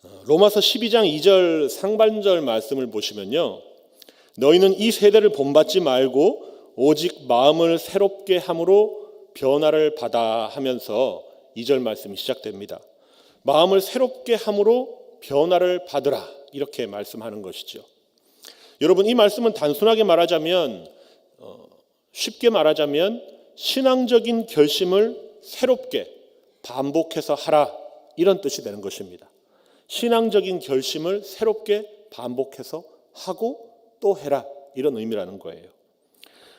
로마서 12장 2절 상반절 말씀을 보시면요, 너희는 이 세대를 본받지 말고 오직 마음을 새롭게 함으로 변화를 받아 하면서 2절 말씀이 시작됩니다. 마음을 새롭게 함으로 변화를 받으라, 이렇게 말씀하는 것이죠. 여러분, 이 말씀은 단순하게 말하자면, 쉽게 말하자면 신앙적인 결심을 새롭게 반복해서 하라, 이런 뜻이 되는 것입니다. 신앙적인 결심을 새롭게 반복해서 하고 또 해라, 이런 의미라는 거예요.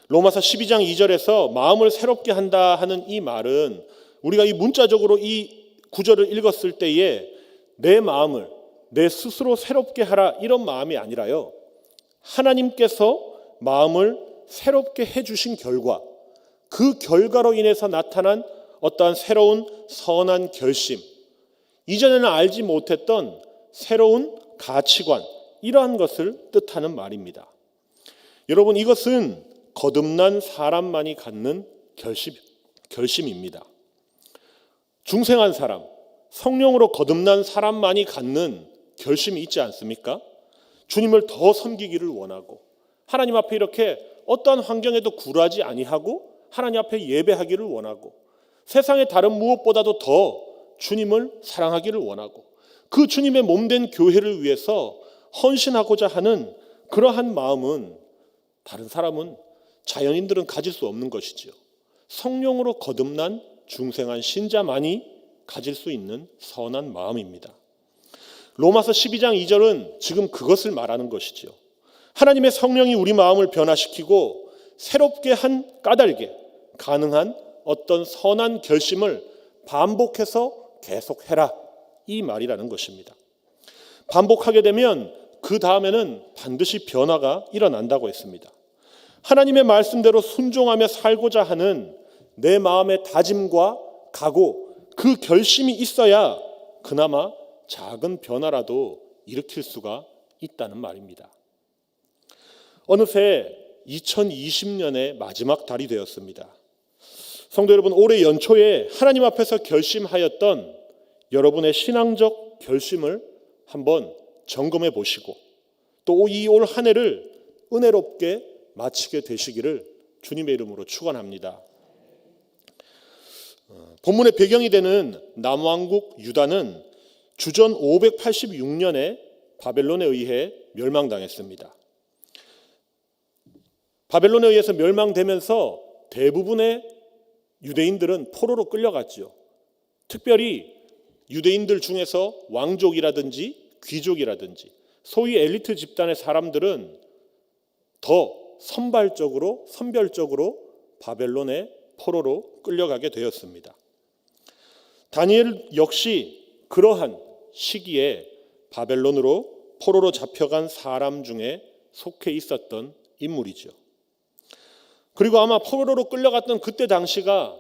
로마서 12장 2절에서 마음을 새롭게 한다 하는 이 말은 우리가 이 문자적으로 이 구절을 읽었을 때에 내 마음을 내 스스로 새롭게 하라, 이런 마음이 아니라요, 하나님께서 마음을 새롭게 해주신 결과, 그 결과로 인해서 나타난 어떠한 새로운 선한 결심, 이전에는 알지 못했던 새로운 가치관, 이러한 것을 뜻하는 말입니다. 여러분, 이것은 거듭난 사람만이 갖는 결심입니다. 중생한 사람, 성령으로 거듭난 사람만이 갖는 결심이 있지 않습니까? 주님을 더 섬기기를 원하고, 하나님 앞에 이렇게 어떠한 환경에도 굴하지 아니하고 하나님 앞에 예배하기를 원하고, 세상의 다른 무엇보다도 더 주님을 사랑하기를 원하고, 그 주님의 몸된 교회를 위해서 헌신하고자 하는 그러한 마음은 다른 사람은, 자연인들은 가질 수 없는 것이지요. 성령으로 거듭난 중생한 신자만이 가질 수 있는 선한 마음입니다. 로마서 12장 2절은 지금 그것을 말하는 것이지요. 하나님의 성령이 우리 마음을 변화시키고 새롭게 한 까닭에 가능한 어떤 선한 결심을 반복해서 계속해라, 이 말이라는 것입니다. 반복하게 되면 그 다음에는 반드시 변화가 일어난다고 했습니다. 하나님의 말씀대로 순종하며 살고자 하는 내 마음의 다짐과 각오, 그 결심이 있어야 그나마 작은 변화라도 일으킬 수가 있다는 말입니다. 어느새 2020년의 마지막 달이 되었습니다. 성도 여러분, 올해 연초에 하나님 앞에서 결심하였던 여러분의 신앙적 결심을 한번 점검해 보시고, 또 이 올 한 해를 은혜롭게 마치게 되시기를 주님의 이름으로 축원합니다. 본문의 배경이 되는 남왕국 유다는 주전 586년에 바벨론에 의해 멸망당했습니다. 바벨론에 의해서 멸망되면서 대부분의 유대인들은 포로로 끌려갔죠. 특별히 유대인들 중에서 왕족이라든지 귀족이라든지 소위 엘리트 집단의 사람들은 더 선별적으로 바벨론의 포로로 끌려가게 되었습니다. 다니엘 역시 그러한 시기에 바벨론으로 포로로 잡혀간 사람 중에 속해 있었던 인물이죠. 그리고 아마 포로로 끌려갔던 그때 당시가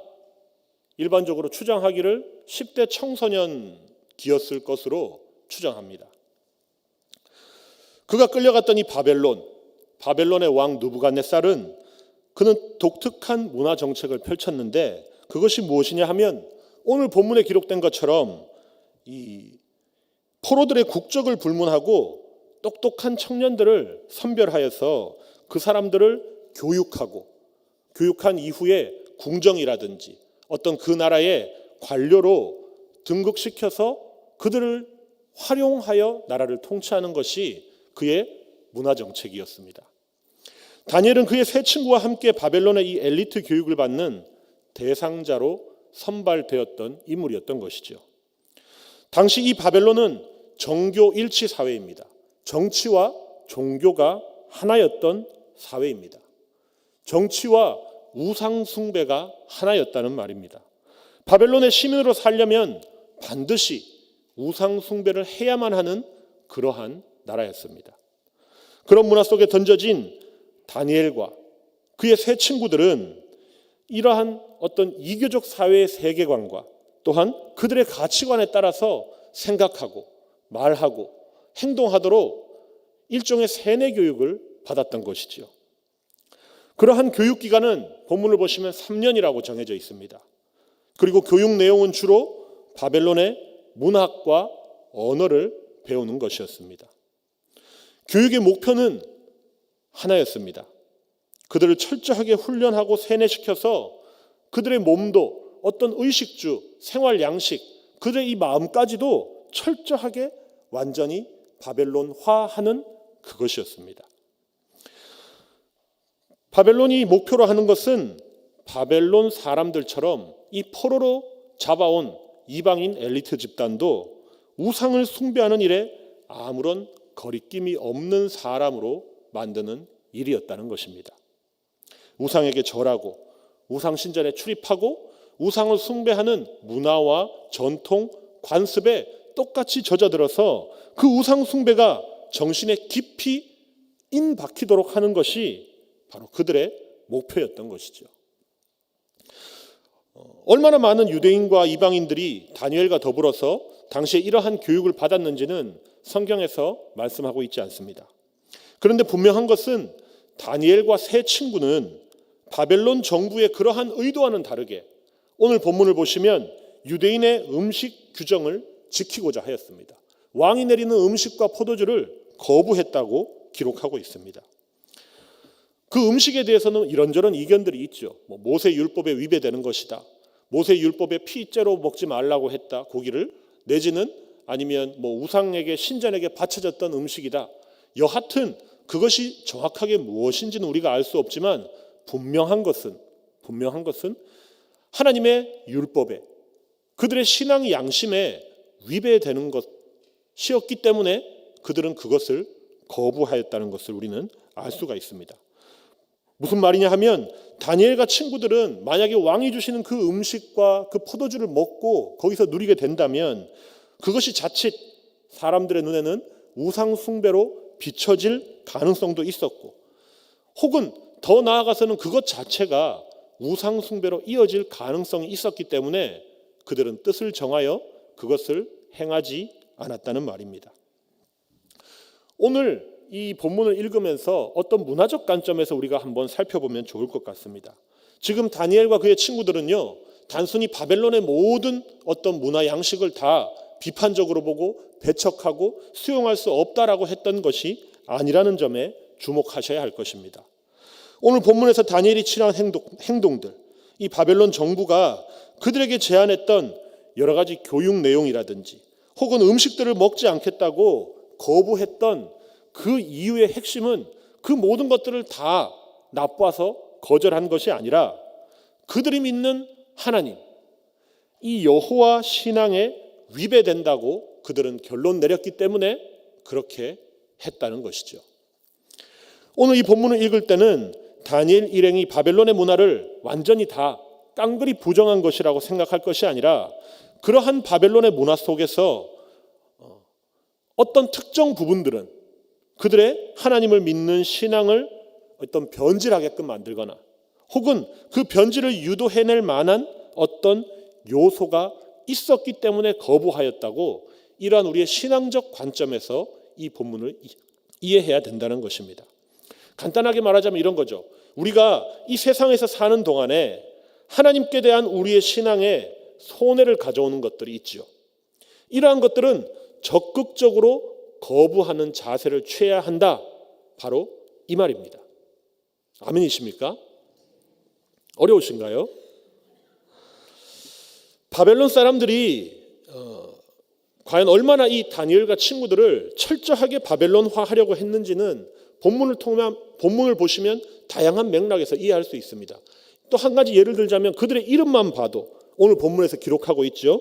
일반적으로 추정하기를 10대 청소년기였을 것으로 추정합니다. 그가 끌려갔던 이 바벨론의 왕 느부갓네살은 그는 독특한 문화 정책을 펼쳤는데, 그것이 무엇이냐 하면 오늘 본문에 기록된 것처럼 이 포로들의 국적을 불문하고 똑똑한 청년들을 선별하여서 그 사람들을 교육한 이후에 궁정이라든지 어떤 그 나라의 관료로 등극시켜서 그들을 활용하여 나라를 통치하는 것이 그의 문화 정책이었습니다. 다니엘은 그의 세 친구와 함께 바벨론의 이 엘리트 교육을 받는 대상자로 선발되었던 인물이었던 것이죠. 당시 이 바벨론은 정교 일치 사회입니다. 정치와 종교가 하나였던 사회입니다. 정치와 우상 숭배가 하나였다는 말입니다. 바벨론의 시민으로 살려면 반드시 우상 숭배를 해야만 하는 그러한 나라였습니다. 그런 문화 속에 던져진 다니엘과 그의 세 친구들은 이러한 어떤 이교적 사회의 세계관과 또한 그들의 가치관에 따라서 생각하고 말하고 행동하도록 일종의 세뇌 교육을 받았던 것이지요. 그러한 교육 기간은 본문을 보시면 3년이라고 정해져 있습니다. 그리고 교육 내용은 주로 바벨론의 문학과 언어를 배우는 것이었습니다. 교육의 목표는 하나였습니다. 그들을 철저하게 훈련하고 세뇌시켜서 그들의 몸도 어떤 의식주, 생활 양식, 그들의 이 마음까지도 철저하게 완전히 바벨론화하는 그것이었습니다. 바벨론이 목표로 하는 것은 바벨론 사람들처럼 이 포로로 잡아온 이방인 엘리트 집단도 우상을 숭배하는 일에 아무런 거리낌이 없는 사람으로 만드는 일이었다는 것입니다. 우상에게 절하고 우상 신전에 출입하고 우상을 숭배하는 문화와 전통, 관습에 똑같이 젖어들어서 그 우상 숭배가 정신에 깊이 인박히도록 하는 것이 바로 그들의 목표였던 것이죠. 얼마나 많은 유대인과 이방인들이 다니엘과 더불어서 당시에 이러한 교육을 받았는지는 성경에서 말씀하고 있지 않습니다. 그런데 분명한 것은 다니엘과 세 친구는 바벨론 정부의 그러한 의도와는 다르게 오늘 본문을 보시면 유대인의 음식 규정을 지키고자 하였습니다. 왕이 내리는 음식과 포도주를 거부했다고 기록하고 있습니다. 그 음식에 대해서는 이런저런 이견들이 있죠. 모세 율법에 위배되는 것이다. 모세 율법에 피째로 먹지 말라고 했다. 고기를 내지는 아니면 우상에게 신전에게 바쳐졌던 음식이다. 여하튼 그것이 정확하게 무엇인지는 우리가 알 수 없지만 분명한 것은 하나님의 율법에 그들의 신앙 양심에 위배되는 것이었기 때문에 그들은 그것을 거부하였다는 것을 우리는 알 수가 있습니다. 무슨 말이냐 하면 다니엘과 친구들은 만약에 왕이 주시는 그 음식과 그 포도주를 먹고 거기서 누리게 된다면 그것이 자칫 사람들의 눈에는 우상 숭배로 비춰질 가능성도 있었고 혹은 더 나아가서는 그것 자체가 우상 숭배로 이어질 가능성이 있었기 때문에 그들은 뜻을 정하여 그것을 행하지 않았다는 말입니다. 오늘 이 본문을 읽으면서 어떤 문화적 관점에서 우리가 한번 살펴보면 좋을 것 같습니다. 지금 다니엘과 그의 친구들은요, 단순히 바벨론의 모든 어떤 문화 양식을 다 비판적으로 보고 배척하고 수용할 수 없다라고 했던 것이 아니라는 점에 주목하셔야 할 것입니다. 오늘 본문에서 다니엘이 취한 행동들, 이 바벨론 정부가 그들에게 제안했던 여러 가지 교육 내용이라든지 혹은 음식들을 먹지 않겠다고 거부했던 그 이유의 핵심은 그 모든 것들을 다 나빠서 거절한 것이 아니라 그들이 믿는 하나님, 이 여호와 신앙에 위배된다고 그들은 결론 내렸기 때문에 그렇게 했다는 것이죠. 오늘 이 본문을 읽을 때는 다니엘 일행이 바벨론의 문화를 완전히 다 깡그리 부정한 것이라고 생각할 것이 아니라 그러한 바벨론의 문화 속에서 어떤 특정 부분들은 그들의 하나님을 믿는 신앙을 어떤 변질하게끔 만들거나 혹은 그 변질을 유도해낼 만한 어떤 요소가 있었기 때문에 거부하였다고 이러한 우리의 신앙적 관점에서 이 본문을 이해해야 된다는 것입니다. 간단하게 말하자면 이런 거죠. 우리가 이 세상에서 사는 동안에 하나님께 대한 우리의 신앙에 손해를 가져오는 것들이 있죠. 이러한 것들은 적극적으로 거부하는 자세를 취해야 한다. 바로 이 말입니다. 아멘이십니까? 어려우신가요? 바벨론 사람들이 과연 얼마나 이 다니엘과 친구들을 철저하게 바벨론화하려고 했는지는 본문을 보시면 다양한 맥락에서 이해할 수 있습니다. 또 한 가지 예를 들자면 그들의 이름만 봐도 오늘 본문에서 기록하고 있죠.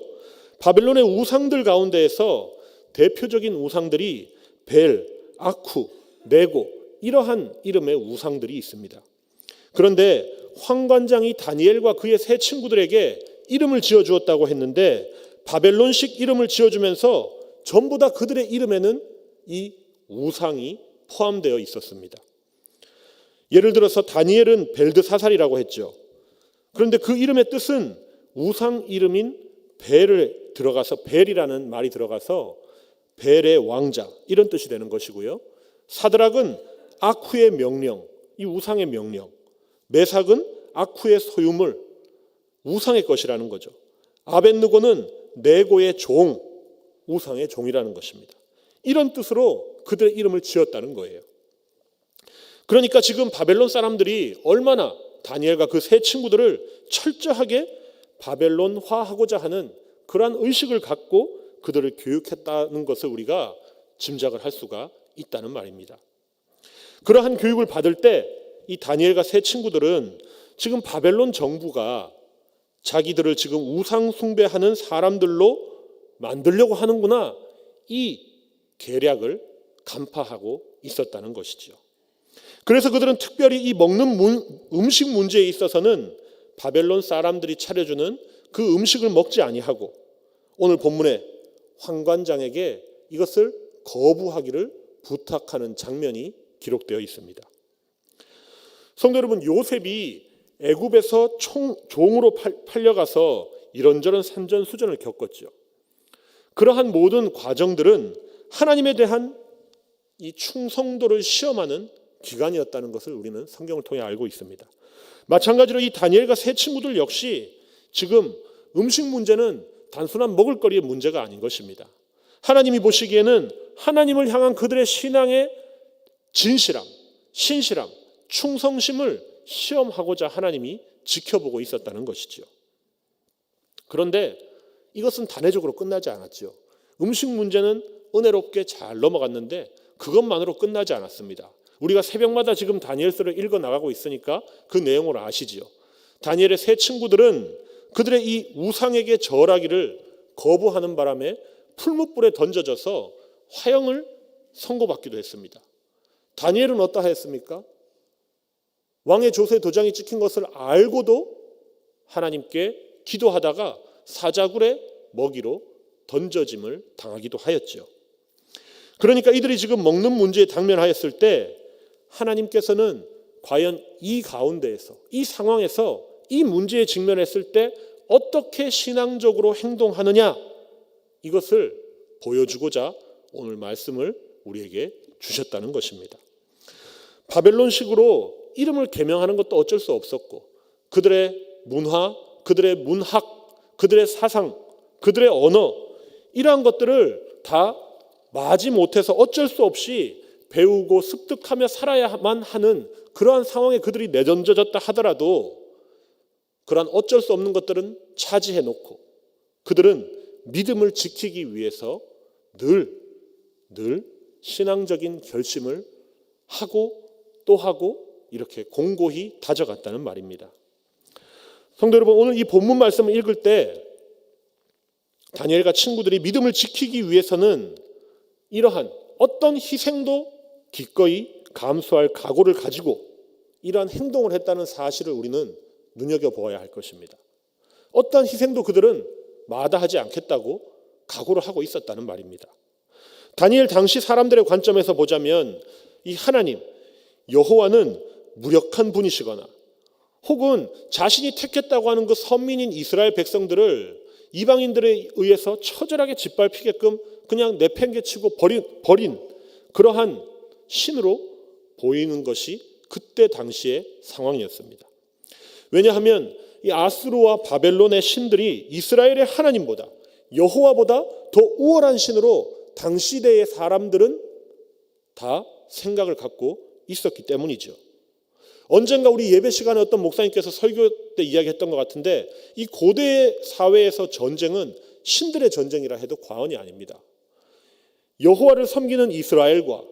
바벨론의 우상들 가운데에서 대표적인 우상들이 벨, 아쿠, 네고 이러한 이름의 우상들이 있습니다. 그런데 황관장이 다니엘과 그의 세 친구들에게 이름을 지어주었다고 했는데 바벨론식 이름을 지어주면서 전부 다 그들의 이름에는 이 우상이 포함되어 있었습니다. 예를 들어서 다니엘은 벨드사살이라고 했죠. 그런데 그 이름의 뜻은 우상 이름인 벨을 들어가서 벨이라는 말이 들어가서 벨의 왕자 이런 뜻이 되는 것이고요. 사드락은 아쿠의 명령, 이 우상의 명령. 메삭은 아쿠의 소유물, 우상의 것이라는 거죠. 아벳느고는 네고의 종, 우상의 종이라는 것입니다. 이런 뜻으로 그들의 이름을 지었다는 거예요. 그러니까 지금 바벨론 사람들이 얼마나 다니엘과 그 세 친구들을 철저하게 바벨론화하고자 하는 그러한 의식을 갖고 그들을 교육했다는 것을 우리가 짐작을 할 수가 있다는 말입니다. 그러한 교육을 받을 때 이 다니엘과 세 친구들은 지금 바벨론 정부가 자기들을 지금 우상 숭배하는 사람들로 만들려고 하는구나, 이 계략을 간파하고 있었다는 것이지요. 그래서 그들은 특별히 이 먹는 음식 문제에 있어서는 바벨론 사람들이 차려주는 그 음식을 먹지 아니하고 오늘 본문에 환관장에게 이것을 거부하기를 부탁하는 장면이 기록되어 있습니다. 성도 여러분, 요셉이 애굽에서 종으로 팔려가서 이런저런 산전수전을 겪었죠. 그러한 모든 과정들은 하나님에 대한 이 충성도를 시험하는 기간이었다는 것을 우리는 성경을 통해 알고 있습니다. 마찬가지로 이 다니엘과 세 친구들 역시 지금 음식 문제는 단순한 먹을거리의 문제가 아닌 것입니다. 하나님이 보시기에는 하나님을 향한 그들의 신앙의 진실함, 신실함, 충성심을 시험하고자 하나님이 지켜보고 있었다는 것이지요. 그런데 이것은 단회적으로 끝나지 않았죠. 음식 문제는 은혜롭게 잘 넘어갔는데 그것만으로 끝나지 않았습니다. 우리가 새벽마다 지금 다니엘서를 읽어 나가고 있으니까 그 내용을 아시지요. 다니엘의 세 친구들은 그들의 이 우상에게 절하기를 거부하는 바람에 풀무불에 던져져서 화형을 선고받기도 했습니다. 다니엘은 어떠하였습니까? 왕의 조세 도장이 찍힌 것을 알고도 하나님께 기도하다가 사자굴의 먹이로 던져짐을 당하기도 하였죠. 그러니까 이들이 지금 먹는 문제에 당면하였을 때 하나님께서는 과연 이 가운데에서, 이 상황에서, 이 문제에 직면했을 때 어떻게 신앙적으로 행동하느냐, 이것을 보여주고자 오늘 말씀을 우리에게 주셨다는 것입니다. 바벨론식으로 이름을 개명하는 것도 어쩔 수 없었고 그들의 문화, 그들의 문학, 그들의 사상, 그들의 언어, 이러한 것들을 다 마지 못해서 어쩔 수 없이 배우고 습득하며 살아야만 하는 그러한 상황에 그들이 내던져졌다 하더라도 그러한 어쩔 수 없는 것들은 차지해 놓고 그들은 믿음을 지키기 위해서 늘 신앙적인 결심을 하고 또 하고 이렇게 공고히 다져갔다는 말입니다. 성도 여러분, 오늘 이 본문 말씀을 읽을 때 다니엘과 친구들이 믿음을 지키기 위해서는 이러한 어떤 희생도 기꺼이 감수할 각오를 가지고 이러한 행동을 했다는 사실을 우리는 눈여겨보아야 할 것입니다. 어떠한 희생도 그들은 마다하지 않겠다고 각오를 하고 있었다는 말입니다. 다니엘 당시 사람들의 관점에서 보자면 이 하나님, 여호와는 무력한 분이시거나 혹은 자신이 택했다고 하는 그 선민인 이스라엘 백성들을 이방인들에 의해서 처절하게 짓밟히게끔 그냥 내팽개치고 버린 그러한 신으로 보이는 것이 그때 당시의 상황이었습니다. 왜냐하면 이 아수르와 바벨론의 신들이 이스라엘의 하나님보다, 여호와보다 더 우월한 신으로 당시 대의 사람들은 다 생각을 갖고 있었기 때문이죠. 언젠가 우리 예배 시간에 어떤 목사님께서 설교 때 이야기했던 것 같은데 이 고대 사회에서 전쟁은 신들의 전쟁이라 해도 과언이 아닙니다. 여호와를 섬기는 이스라엘과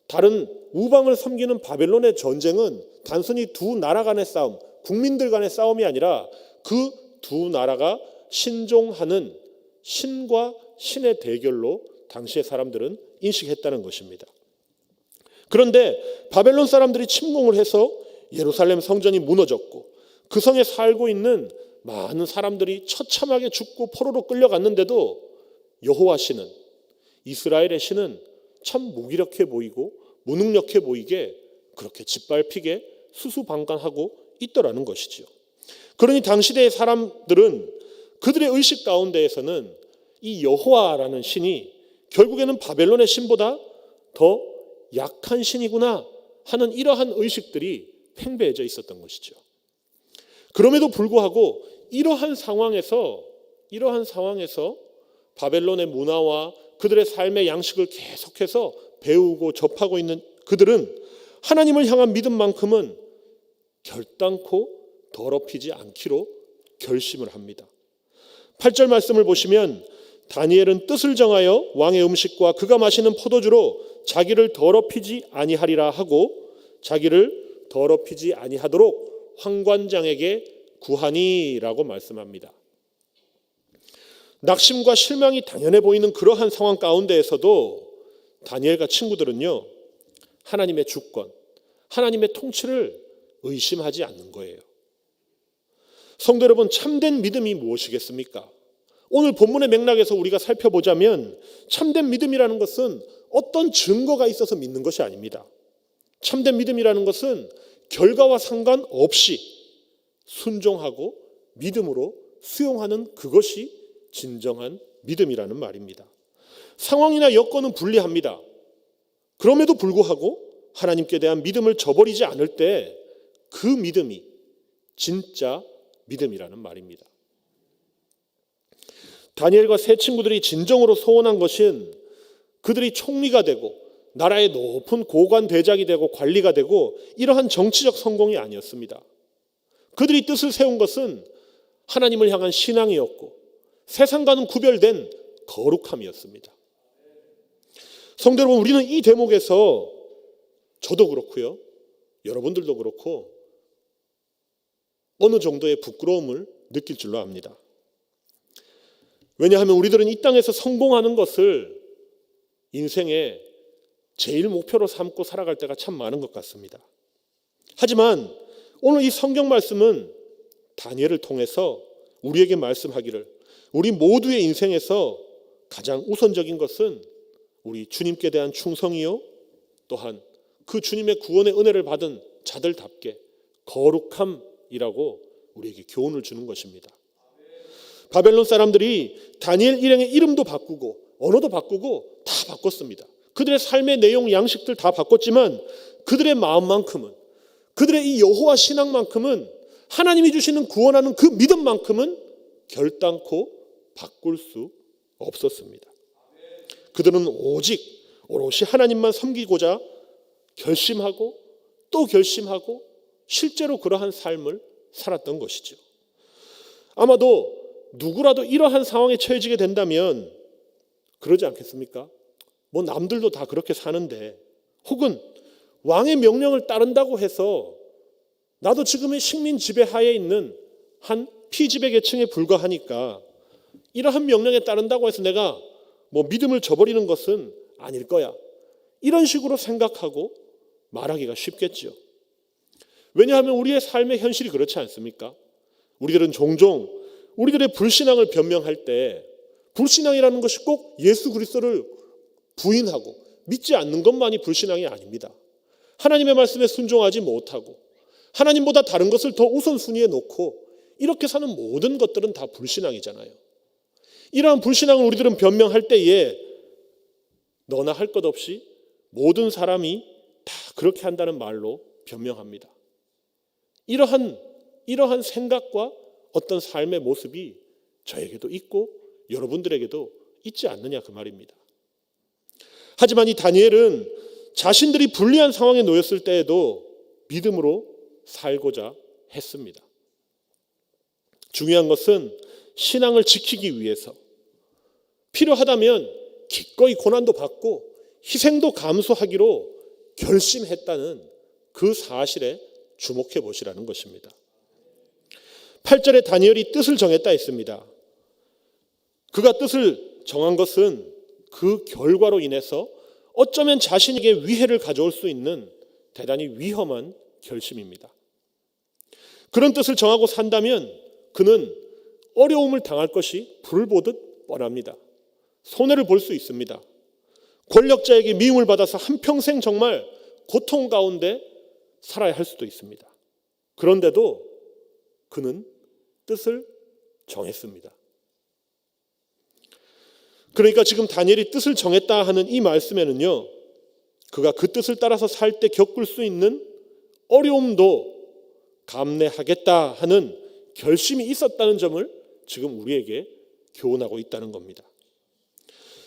다른 우방을 섬기는 바벨론의 전쟁은 단순히 두 나라 간의 싸움, 국민들 간의 싸움이 아니라 그 두 나라가 신종하는 신과 신의 대결로 당시의 사람들은 인식했다는 것입니다. 그런데 바벨론 사람들이 침공을 해서 예루살렘 성전이 무너졌고 그 성에 살고 있는 많은 사람들이 처참하게 죽고 포로로 끌려갔는데도 여호와 신은, 이스라엘의 신은 참 무기력해 보이고 무능력해 보이게 그렇게 짓밟히게 수수방관하고 있더라는 것이지요. 그러니 당시대의 사람들은 그들의 의식 가운데에서는 이 여호와라는 신이 결국에는 바벨론의 신보다 더 약한 신이구나 하는 이러한 의식들이 팽배해져 있었던 것이죠. 그럼에도 불구하고 이러한 상황에서 바벨론의 문화와 그들의 삶의 양식을 계속해서 배우고 접하고 있는 그들은 하나님을 향한 믿음만큼은 결단코 더럽히지 않기로 결심을 합니다. 8절 말씀을 보시면 다니엘은 뜻을 정하여 왕의 음식과 그가 마시는 포도주로 자기를 더럽히지 아니하리라 하고 자기를 더럽히지 아니하도록 환관장에게 구하니라고 말씀합니다. 낙심과 실망이 당연해 보이는 그러한 상황 가운데에서도 다니엘과 친구들은요, 하나님의 주권, 하나님의 통치를 의심하지 않는 거예요. 성도 여러분, 참된 믿음이 무엇이겠습니까? 오늘 본문의 맥락에서 우리가 살펴보자면 참된 믿음이라는 것은 어떤 증거가 있어서 믿는 것이 아닙니다. 참된 믿음이라는 것은 결과와 상관없이 순종하고 믿음으로 수용하는 그것이 진정한 믿음이라는 말입니다. 상황이나 여건은 불리합니다. 그럼에도 불구하고 하나님께 대한 믿음을 저버리지 않을 때 그 믿음이 진짜 믿음이라는 말입니다. 다니엘과 세 친구들이 진정으로 소원한 것은 그들이 총리가 되고 나라의 높은 고관 대작이 되고 관리가 되고 이러한 정치적 성공이 아니었습니다. 그들이 뜻을 세운 것은 하나님을 향한 신앙이었고 세상과는 구별된 거룩함이었습니다. 성도 여러분, 우리는 이 대목에서 저도 그렇고요, 여러분들도 그렇고 어느 정도의 부끄러움을 느낄 줄로 압니다. 왜냐하면 우리들은 이 땅에서 성공하는 것을 인생의 제일 목표로 삼고 살아갈 때가 참 많은 것 같습니다. 하지만 오늘 이 성경 말씀은 다니엘을 통해서 우리에게 말씀하기를 우리 모두의 인생에서 가장 우선적인 것은 우리 주님께 대한 충성이요, 또한 그 주님의 구원의 은혜를 받은 자들답게 거룩함이라고 우리에게 교훈을 주는 것입니다. 바벨론 사람들이 다니엘 일행의 이름도 바꾸고 언어도 바꾸고 다 바꿨습니다. 그들의 삶의 내용, 양식들 다 바꿨지만 그들의 마음만큼은, 그들의 이 여호와 신앙만큼은, 하나님이 주시는 구원하는 그 믿음만큼은 결단코 바꿀 수 없었습니다. 그들은 오직 오롯이 하나님만 섬기고자 결심하고 또 결심하고 실제로 그러한 삶을 살았던 것이죠. 아마도 누구라도 이러한 상황에 처해지게 된다면 그러지 않겠습니까? 뭐 남들도 다 그렇게 사는데, 혹은 왕의 명령을 따른다고 해서 나도 지금의 식민 지배하에 있는 한 피지배 계층에 불과하니까 이러한 명령에 따른다고 해서 내가 뭐 믿음을 저버리는 것은 아닐 거야, 이런 식으로 생각하고 말하기가 쉽겠죠. 왜냐하면 우리의 삶의 현실이 그렇지 않습니까? 우리들은 종종 우리들의 불신앙을 변명할 때 불신앙이라는 것이 꼭 예수 그리스도를 부인하고 믿지 않는 것만이 불신앙이 아닙니다. 하나님의 말씀에 순종하지 못하고 하나님보다 다른 것을 더 우선순위에 놓고 이렇게 사는 모든 것들은 다 불신앙이잖아요. 이러한 불신앙을 우리들은 변명할 때에 너나 할 것 없이 모든 사람이 다 그렇게 한다는 말로 변명합니다. 이러한 생각과 어떤 삶의 모습이 저에게도 있고 여러분들에게도 있지 않느냐 그 말입니다. 하지만 이 다니엘은 자신들이 불리한 상황에 놓였을 때에도 믿음으로 살고자 했습니다. 중요한 것은 신앙을 지키기 위해서 필요하다면 기꺼이 고난도 받고 희생도 감수하기로 결심했다는 그 사실에 주목해 보시라는 것입니다. 8절에 다니엘이 뜻을 정했다 했습니다. 그가 뜻을 정한 것은 그 결과로 인해서 어쩌면 자신에게 위해를 가져올 수 있는 대단히 위험한 결심입니다. 그런 뜻을 정하고 산다면 그는 어려움을 당할 것이 불을 보듯 뻔합니다. 손해를 볼 수 있습니다. 권력자에게 미움을 받아서 한평생 정말 고통 가운데 살아야 할 수도 있습니다. 그런데도 그는 뜻을 정했습니다. 그러니까 지금 다니엘이 뜻을 정했다 하는 이 말씀에는요, 그가 그 뜻을 따라서 살 때 겪을 수 있는 어려움도 감내하겠다 하는 결심이 있었다는 점을 지금 우리에게 교훈하고 있다는 겁니다.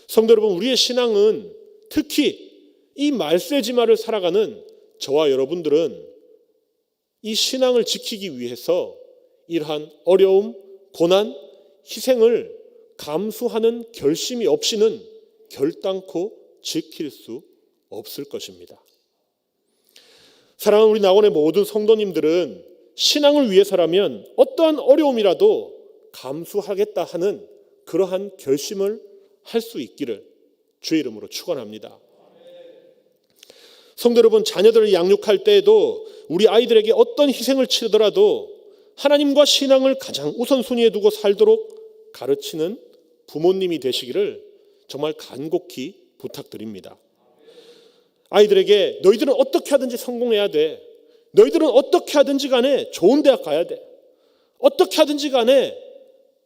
성도 여러분, 우리의 신앙은 특히 이 말세지마를 살아가는 저와 여러분들은 이 신앙을 지키기 위해서 이러한 어려움, 고난, 희생을 감수하는 결심이 없이는 결단코 지킬 수 없을 것입니다. 사랑하는 우리 낙원의 모든 성도님들은 신앙을 위해서라면 어떠한 어려움이라도 감수하겠다 하는 그러한 결심을 할 수 있기를 주의 이름으로 축원합니다. 성도 여러분, 자녀들을 양육할 때에도 우리 아이들에게 어떤 희생을 치르더라도 하나님과 신앙을 가장 우선순위에 두고 살도록 가르치는 부모님이 되시기를 정말 간곡히 부탁드립니다. 아이들에게 너희들은 어떻게 하든지 성공해야 돼. 너희들은 어떻게 하든지 간에 좋은 대학 가야 돼. 어떻게 하든지 간에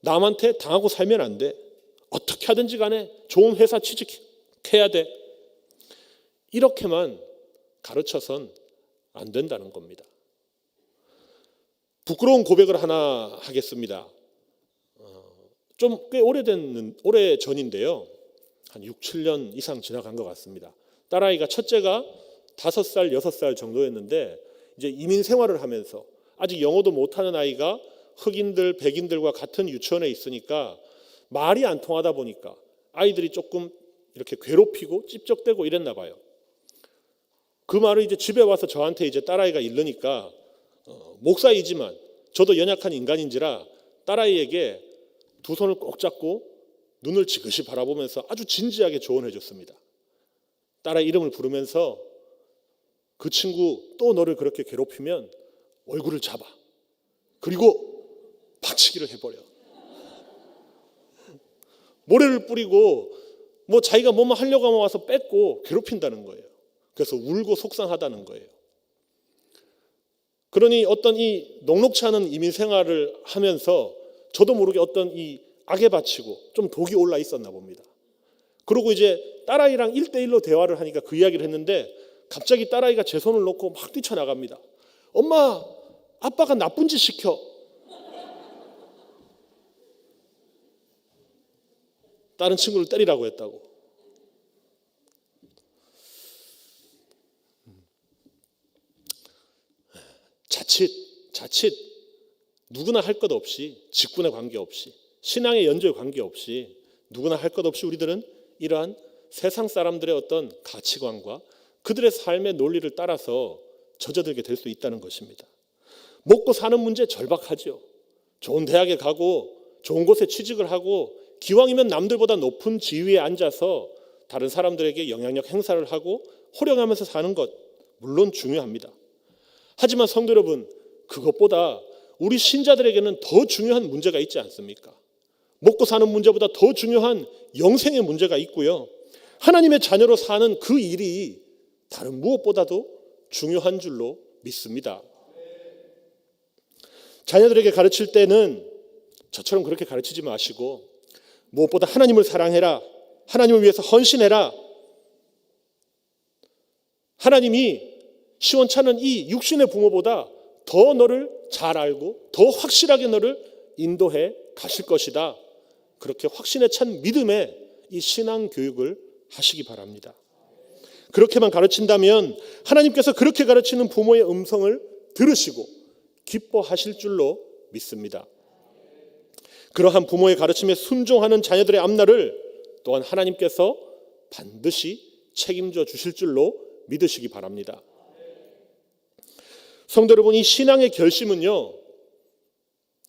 남한테 당하고 살면 안 돼. 어떻게 하든지 간에 좋은 회사 취직해야 돼. 이렇게만 가르쳐선 안 된다는 겁니다. 부끄러운 고백을 하나 하겠습니다. 좀 꽤 오래 전인데요. 한 6, 7년 이상 지나간 것 같습니다. 딸아이가 첫째가 5살, 6살 정도였는데 이제 이민 생활을 하면서 아직 영어도 못하는 아이가 흑인들, 백인들과 같은 유치원에 있으니까 말이 안 통하다 보니까 아이들이 조금 이렇게 괴롭히고 찝적대고 이랬나 봐요. 그 말을 이제 집에 와서 저한테 이제 딸아이가 이르니까 목사이지만 저도 연약한 인간인지라 딸아이에게 두 손을 꼭 잡고 눈을 지그시 바라보면서 아주 진지하게 조언해 줬습니다. 딸아이 이름을 부르면서 그 친구 또 너를 그렇게 괴롭히면 얼굴을 잡아. 그리고 박치기를 해버려. 모래를 뿌리고 뭐 자기가 뭐만 하려고 하면 와서 뺏고 괴롭힌다는 거예요. 그래서 울고 속상하다는 거예요. 그러니 어떤 이 녹록치 않은 이민 생활을 하면서 저도 모르게 어떤 이 악에 바치고 좀 독이 올라 있었나 봅니다. 그리고 이제 딸아이랑 1대1로 대화를 하니까 그 이야기를 했는데 갑자기 딸아이가 제 손을 놓고 막 뛰쳐나갑니다. 엄마, 아빠가 나쁜 짓 시켜. 다른 친구를 때리라고 했다고. 자칫 누구나 할 것 없이, 직분에 관계없이, 신앙의 연조에 관계없이 누구나 할 것 없이 우리들은 이러한 세상 사람들의 어떤 가치관과 그들의 삶의 논리를 따라서 젖어들게 될 수 있다는 것입니다. 먹고 사는 문제 절박하죠. 좋은 대학에 가고 좋은 곳에 취직을 하고 기왕이면 남들보다 높은 지위에 앉아서 다른 사람들에게 영향력 행사를 하고 호령하면서 사는 것 물론 중요합니다. 하지만 성도 여러분, 그것보다 우리 신자들에게는 더 중요한 문제가 있지 않습니까? 먹고 사는 문제보다 더 중요한 영생의 문제가 있고요. 하나님의 자녀로 사는 그 일이 다른 무엇보다도 중요한 줄로 믿습니다. 자녀들에게 가르칠 때는 저처럼 그렇게 가르치지 마시고 무엇보다 하나님을 사랑해라. 하나님을 위해서 헌신해라. 하나님이 시원찮은 이 육신의 부모보다 더 너를 잘 알고 더 확실하게 너를 인도해 가실 것이다. 그렇게 확신에 찬 믿음의 이 신앙 교육을 하시기 바랍니다. 그렇게만 가르친다면 하나님께서 그렇게 가르치는 부모의 음성을 들으시고 기뻐하실 줄로 믿습니다. 그러한 부모의 가르침에 순종하는 자녀들의 앞날을 또한 하나님께서 반드시 책임져 주실 줄로 믿으시기 바랍니다. 성도 여러분, 이 신앙의 결심은요,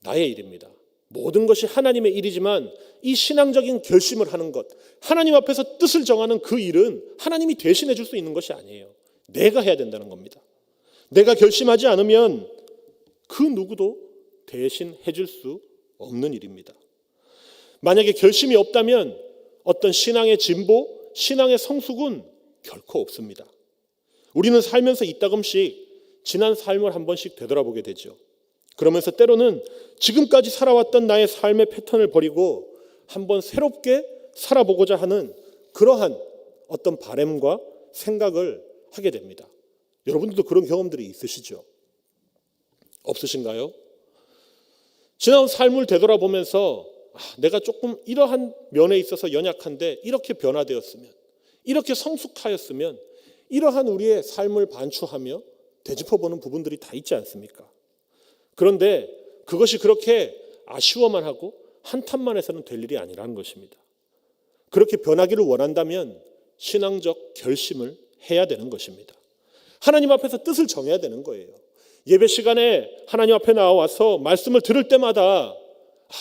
나의 일입니다. 모든 것이 하나님의 일이지만 이 신앙적인 결심을 하는 것, 하나님 앞에서 뜻을 정하는 그 일은 하나님이 대신해 줄 수 있는 것이 아니에요. 내가 해야 된다는 겁니다. 내가 결심하지 않으면 그 누구도 대신해 줄 수 없는 일입니다. 만약에 결심이 없다면 어떤 신앙의 진보, 신앙의 성숙은 결코 없습니다. 우리는 살면서 이따금씩 지난 삶을 한 번씩 되돌아보게 되죠. 그러면서 때로는 지금까지 살아왔던 나의 삶의 패턴을 버리고 한번 새롭게 살아보고자 하는 그러한 어떤 바람과 생각을 하게 됩니다. 여러분들도 그런 경험들이 있으시죠? 없으신가요? 지난 삶을 되돌아보면서 내가 조금 이러한 면에 있어서 연약한데 이렇게 변화되었으면, 이렇게 성숙하였으면, 이러한 우리의 삶을 반추하며 되짚어보는 부분들이 다 있지 않습니까? 그런데 그것이 그렇게 아쉬워만 하고 한탄만 해서는 될 일이 아니라는 것입니다. 그렇게 변하기를 원한다면 신앙적 결심을 해야 되는 것입니다. 하나님 앞에서 뜻을 정해야 되는 거예요. 예배 시간에 하나님 앞에 나와서 말씀을 들을 때마다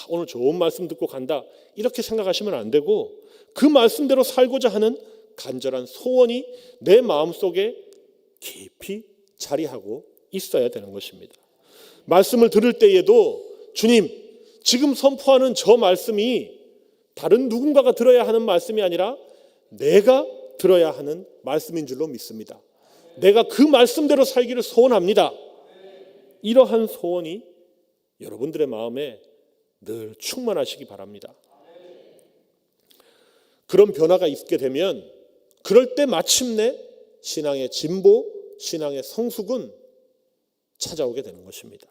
오늘 좋은 말씀 듣고 간다 이렇게 생각하시면 안 되고, 그 말씀대로 살고자 하는 간절한 소원이 내 마음속에 깊이 자리하고 있어야 되는 것입니다. 말씀을 들을 때에도 주님, 지금 선포하는 저 말씀이 다른 누군가가 들어야 하는 말씀이 아니라 내가 들어야 하는 말씀인 줄로 믿습니다. 내가 그 말씀대로 살기를 소원합니다. 이러한 소원이 여러분들의 마음에 늘 충만하시기 바랍니다. 그런 변화가 있게 되면 그럴 때 마침내 신앙의 진보, 신앙의 성숙은 찾아오게 되는 것입니다.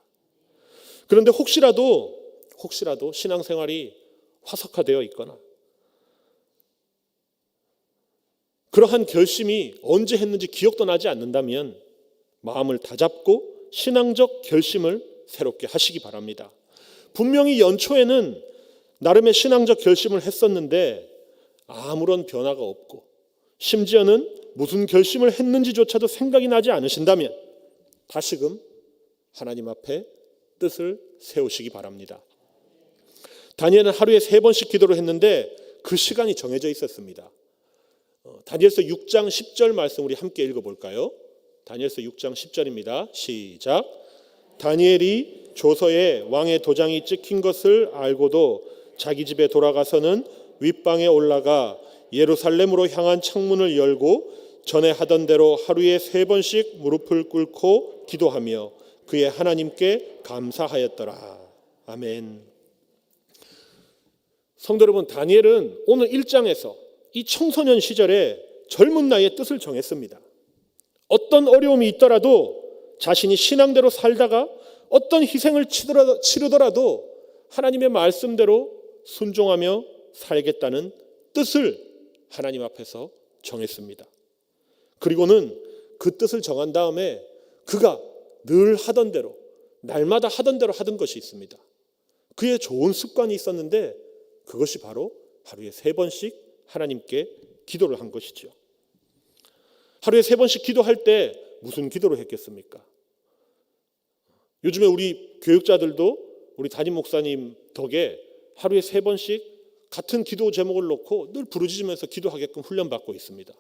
그런데 혹시라도 신앙생활이 화석화되어 있거나 그러한 결심이 언제 했는지 기억도 나지 않는다면 마음을 다잡고 신앙적 결심을 새롭게 하시기 바랍니다. 분명히 연초에는 나름의 신앙적 결심을 했었는데 아무런 변화가 없고 심지어는 무슨 결심을 했는지조차도 생각이 나지 않으신다면 다시금 하나님 앞에 뜻을 세우시기 바랍니다. 다니엘은 하루에 3번씩 기도를 했는데 그 시간이 정해져 있었습니다. 다니엘서 6장 10절 말씀 우리 함께 읽어볼까요? 다니엘서 6장 10절입니다. 시작. 다니엘이 조서에 왕의 도장이 찍힌 것을 알고도 자기 집에 돌아가서는 윗방에 올라가 예루살렘으로 향한 창문을 열고 전에 하던 대로 하루에 3번씩 무릎을 꿇고 기도하며 그의 하나님께 감사하였더라. 아멘. 성도 여러분, 다니엘은 오늘 1장에서 이 청소년 시절에 젊은 나이에 뜻을 정했습니다. 어떤 어려움이 있더라도 자신이 신앙대로 살다가 어떤 희생을 치르더라도 하나님의 말씀대로 순종하며 살겠다는 뜻을 하나님 앞에서 정했습니다. 그리고는 그 뜻을 정한 다음에 그가 늘 하던 대로, 날마다 하던 대로 하던 것이 있습니다. 그의 좋은 습관이 있었는데 그것이 바로 하루에 3번씩 하나님께 기도를 한 것이죠. 하루에 3번씩 기도할 때 무슨 기도를 했겠습니까? 요즘에 우리 교육자들도 우리 담임 목사님 덕에 하루에 3번씩 같은 기도 제목을 놓고 늘 부르짖으면서 기도하게끔 훈련받고 있습니다.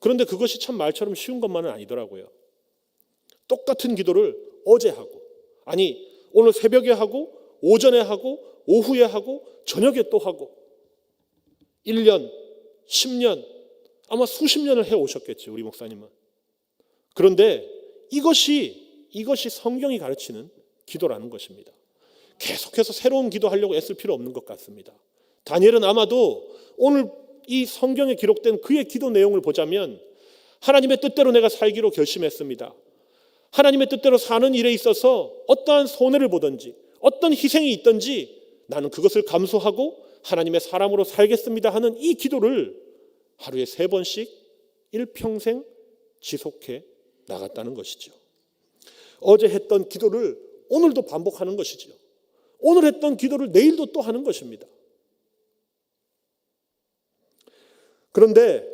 그런데 그것이 참 말처럼 쉬운 것만은 아니더라고요. 똑같은 기도를 어제 하고, 아니 오늘 새벽에 하고, 오전에 하고, 오후에 하고, 저녁에 또 하고 1년, 10년, 아마 수십 년을 해오셨겠죠, 우리 목사님은. 그런데 이것이 성경이 가르치는 기도라는 것입니다. 계속해서 새로운 기도하려고 애쓸 필요 없는 것 같습니다. 다니엘은 아마도 오늘 이 성경에 기록된 그의 기도 내용을 보자면 하나님의 뜻대로 내가 살기로 결심했습니다. 하나님의 뜻대로 사는 일에 있어서 어떠한 손해를 보든지 어떤 희생이 있든지 나는 그것을 감수하고 하나님의 사람으로 살겠습니다 하는 이 기도를 하루에 3번씩 일평생 지속해 나갔다는 것이죠. 어제 했던 기도를 오늘도 반복하는 것이죠. 오늘 했던 기도를 내일도 또 하는 것입니다. 그런데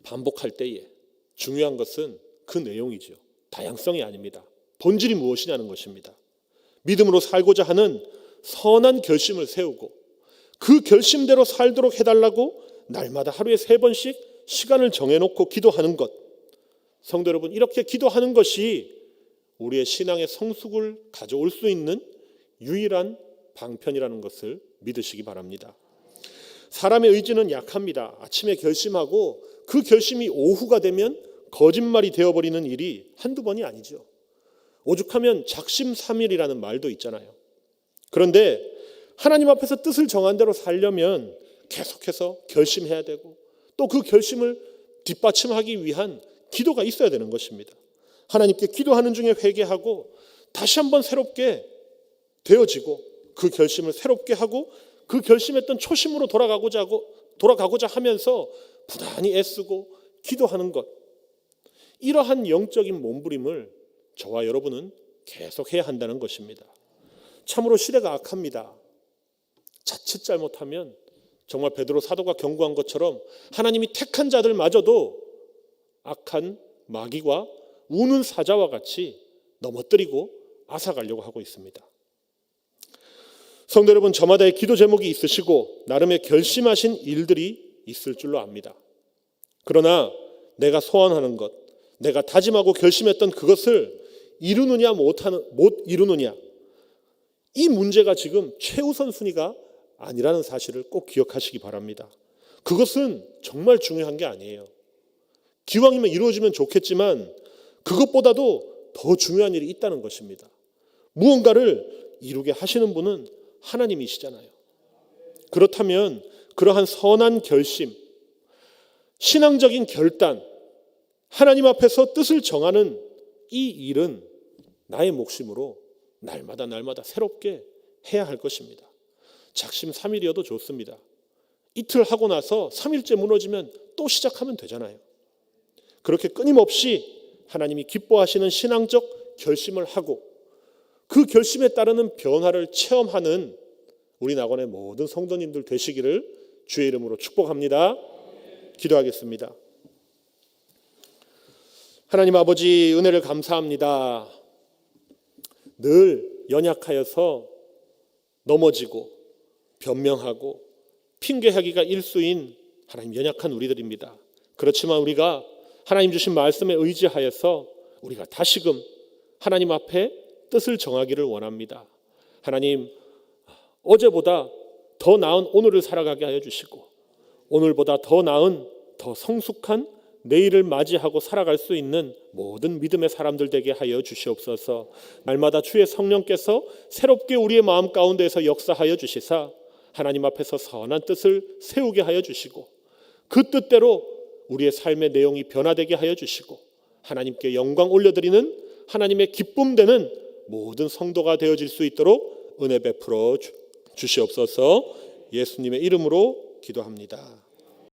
반복할 때에 중요한 것은 그 내용이죠. 다양성이 아닙니다. 본질이 무엇이냐는 것입니다. 믿음으로 살고자 하는 선한 결심을 세우고 그 결심대로 살도록 해달라고 날마다 하루에 3번씩 시간을 정해놓고 기도하는 것. 성도 여러분, 이렇게 기도하는 것이 우리의 신앙의 성숙을 가져올 수 있는 유일한 방편이라는 것을 믿으시기 바랍니다. 사람의 의지는 약합니다. 아침에 결심하고 그 결심이 오후가 되면 거짓말이 되어버리는 일이 한두 번이 아니죠. 오죽하면 작심삼일이라는 말도 있잖아요. 그런데 하나님 앞에서 뜻을 정한 대로 살려면 계속해서 결심해야 되고 또 그 결심을 뒷받침하기 위한 기도가 있어야 되는 것입니다. 하나님께 기도하는 중에 회개하고 다시 한번 새롭게 되어지고 그 결심을 새롭게 하고 그 결심했던 초심으로 돌아가고자 하면서 부단히 애쓰고 기도하는 것, 이러한 영적인 몸부림을 저와 여러분은 계속 해야 한다는 것입니다. 참으로 시대가 악합니다. 자칫 잘못하면 정말 베드로 사도가 경고한 것처럼 하나님이 택한 자들마저도 악한 마귀와 우는 사자와 같이 넘어뜨리고 앗아가려고 하고 있습니다. 성도 여러분, 저마다의 기도 제목이 있으시고 나름의 결심하신 일들이 있을 줄로 압니다. 그러나 내가 소원하는 것, 내가 다짐하고 결심했던 그것을 이루느냐 못 이루느냐, 이 문제가 지금 최우선 순위가 아니라는 사실을 꼭 기억하시기 바랍니다. 그것은 정말 중요한 게 아니에요. 기왕이면 이루어지면 좋겠지만 그것보다도 더 중요한 일이 있다는 것입니다. 무언가를 이루게 하시는 분은 하나님이시잖아요. 그렇다면 그러한 선한 결심, 신앙적인 결단, 하나님 앞에서 뜻을 정하는 이 일은 나의 몫이므로 날마다 새롭게 해야 할 것입니다. 작심 3일이어도 좋습니다. 이틀 하고 나서 3일째 무너지면 또 시작하면 되잖아요. 그렇게 끊임없이 하나님이 기뻐하시는 신앙적 결심을 하고 그 결심에 따르는 변화를 체험하는 우리 낙원의 모든 성도님들 되시기를 주의 이름으로 축복합니다. 기도하겠습니다. 하나님 아버지, 은혜를 감사합니다. 늘 연약하여서 넘어지고 변명하고 핑계하기가 일수인 하나님 연약한 우리들입니다. 그렇지만 우리가 하나님 주신 말씀에 의지하여서 우리가 다시금 하나님 앞에 뜻을 정하기를 원합니다. 하나님, 어제보다 더 나은 오늘을 살아가게 하여 주시고 오늘보다 더 나은, 더 성숙한 내일을 맞이하고 살아갈 수 있는 모든 믿음의 사람들 되게 하여 주시옵소서. 날마다 주의 성령께서 새롭게 우리의 마음 가운데에서 역사하여 주시사 하나님 앞에서 선한 뜻을 세우게 하여 주시고 그 뜻대로 우리의 삶의 내용이 변화되게 하여 주시고 하나님께 영광 올려드리는 하나님의 기쁨 되는 모든 성도가 되어질 수 있도록 은혜 베풀어 주시옵소서. 예수님의 이름으로 기도합니다.